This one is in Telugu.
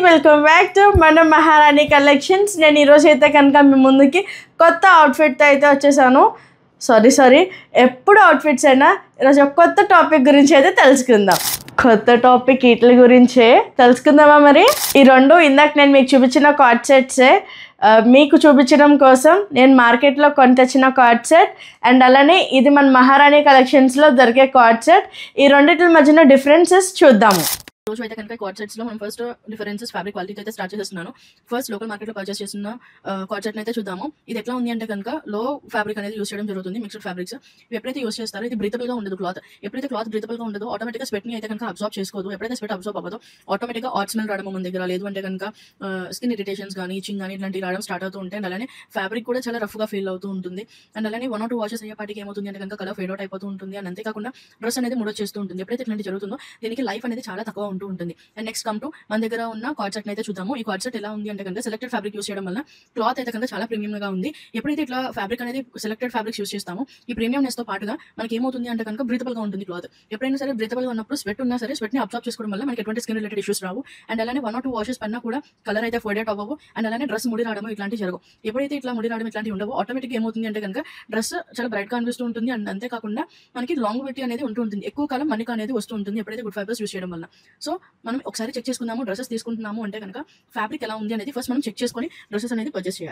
వెల్కమ్ బ్యాక్ టు మన మహారాణి కలెక్షన్స్. నేను ఈరోజు అయితే కనుక మీ ముందుకి కొత్త అవుట్ఫిట్తో అయితే వచ్చేసాను. సారీ ఎప్పుడు అవుట్ఫిట్స్ అయినా ఈరోజు ఒక కొత్త టాపిక్ గురించి అయితే తెలుసుకుందాం. కొత్త టాపిక్ వీటి గురించే తెలుసుకుందామా? మరి ఈ రెండు ఇందాక నేను మీకు చూపించిన కార్డ్ సెట్సే మీకు చూపించడం కోసం నేను మార్కెట్లో కొని తెచ్చిన కార్డ్ సెట్ అండ్ అలానే ఇది మన మహారాణి కలెక్షన్స్లో దొరికే కార్డ్ సెట్. ఈ రెండింటి మధ్యన డిఫరెన్సెస్ చూద్దాము. రోజు అయితే కనుక కార్డ్ సెట్స్లో మనం ఫస్ట్ డిఫరెన్సెస్ ఫ్యాబ్రిక్ క్వాలిటీ అయితే స్టార్ట్ చేస్తున్నాను. ఫస్ట్ లోకల్ మార్కెట్లో పర్చేస్ చేస్తున్న కార్డ్ సెట్ని అయితే చూద్దాము. ఇది ఎట్లా ఉంది అంటే కనుక లో ఫ్యాబ్రిక్ అనేది యూస్ చేయడం జరుగుతుంది. మిక్స్డ్ ఫ్యాబ్రిక్స్ ఇవి ఎప్పుడైతే యూస్ చేస్తారో ఇది బ్రీతబుల్గా ఉండదు. క్లాత్ ఎప్పుడైతే క్లాత్ బ్రీతబుల్గా ఉండదో ఆటోమేటిక్గా స్వెట్ని అయితే కనుక అబ్జార్బ్ చేసుకోదు. ఎప్పుడైతే స్వెట్ అబ్జార్బ్ అవ్వదో ఆటోమేటిక్గా హాట్ స్మెల్ రావడం మన దగ్గర, లేదు అంటే కనుక స్కిన్ ఇరిటేషన్స్ కానీ ఇచ్చింగ్ కానీ ఇట్లాంటివి రావడం స్టార్ట్ అవుతూ ఉంటాయి. అండ్ అలానే ఫ్యాబ్రిక్ కూడా చాలా రఫ్గా ఫీల్ అవుతూ ఉంటుంది. అండ్ అలానే 1 or 2 వాషెస్ అయ్యేపాటికి ఏమవుతుంది అంటే కనుక కలర్ ఫేడ్ అవుట్ అయిపోతూ ఉంటుంది. అండ్ అంతేకాకుండా డ్రెస్ అనేది ముడొచ్చేస్తూ ఉంటుంది. ఎప్పుడైతే ఇట్లాంటి జరుగుతుందో దీనికి లైఫ్ అనేది చాలా తక్కువ ఉంటూ ఉంటుంది. అండ్ నెక్స్ట్ కమ్ టు మన దగ్గర ఉన్న కార్డ్ సెట్ అయితే చూద్దాము. ఈ కార్డ్ సెట్ ఎలా ఉంది అంటే కనుక సెలెక్టెడ్ ఫ్యాబ్రిక్ యూస్ చేయడం వల్ల క్లాత్ అయితే కనుక చాలా ప్రీమియం గా ఉంది. ఎప్పుడైతే ఇట్లా ఫ్యాబ్రిక్ అనేది సెలెక్టెడ్ ఫ్యాబ్రిక్స్ యూస్ చేస్తామో ఈ ప్రీమియంనెస్ తో పాటుగా మనకి ఏమవుతుంది అంటే కనుక బ్రీతబుల్ గా ఉంటుంది క్లాత్. ఎప్పుడైనా సరే బ్రీతబుల్ గా ఉన్నప్పుడు స్వెట్ ఉన్నా సరే స్వెట్ ని అబ్జార్బ్ చేసుకోవడం వల్ల మనకి ఎటువంటి skin related issues Rao. And అలానే 1 or 2 వాషెస్ పన్నా కూడా కలర్ అయితే ఫేడ్ అవుట్ అవ్వవు. అండ్ అలానే డ్రెస్ ముడి రావడం ఇట్లాంటివి జరగవు. ఎప్పుడైతే ఇట్లా ముడి రావడం ఇట్లాంటివి ఉండవు ఆటోమేటిక్ ఏమవుతుంది అంటే కనుక డ్రెస్ చాలా బ్రైట్ గా అనిపిస్తూ ఉంటుంది. అండ్ అంతేకాకుండా మనకి లాంగివిటీ అనేది ఉంటూ ఉంటుంది. ఎక్కువ కాలం మన్నిక అనేది వస్తూ ఉంటుంది ఎప్పుడైతే గుడ్ ఫైబర్స్ యూస్ చేయడం వల్ల. సో మనం ఒకసారి చెక్ చేసుకుందాము. డ్రెస్సెస్ తీసుకుంటున్నాము అంటే కనుక ఫ్యాబ్రిక్ ఎలా ఉంది అనేది ఫస్ట్ మనం చెక్ చేసుకొని డ్రెస్సెస్ అనేది పర్చేస్ చేయాలి.